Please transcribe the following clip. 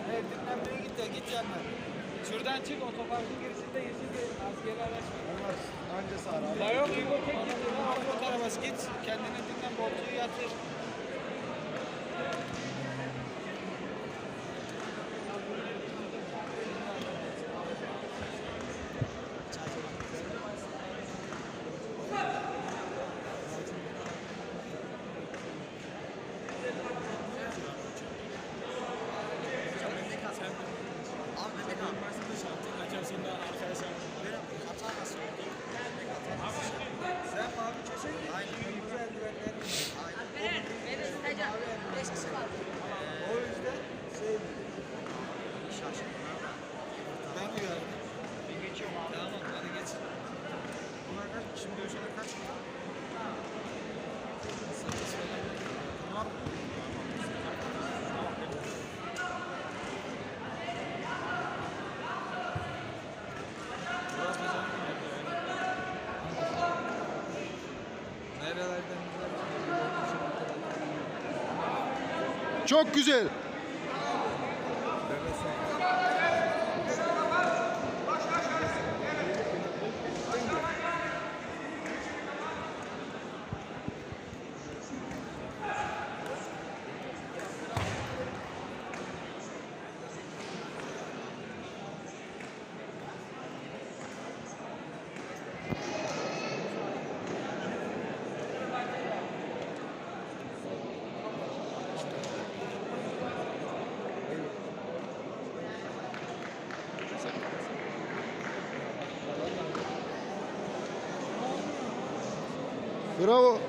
Evet, dinlenmeye git yanına. Şuradan çık, otoparkın girişinde yeşil bir askerli araç var. Olmaz. Anca sağır abi. La yok, İbotek git, Afro arabası git. Kendine dinlen, koltuğu yatır. Sen mavi köşe git. Aynen. Kırmızı eldivenler giy. Alperen, Mehmet Saycan, 5 kişi var. O yüzden şey ben uyardım. Bir geçiyorum abi. Tamam hadi geç. Bunlar kaç? Şimdi ölçüler kaç? Sakız falan. Tamam. Burası hocam. Nerelerden Çok güzel. Bravo.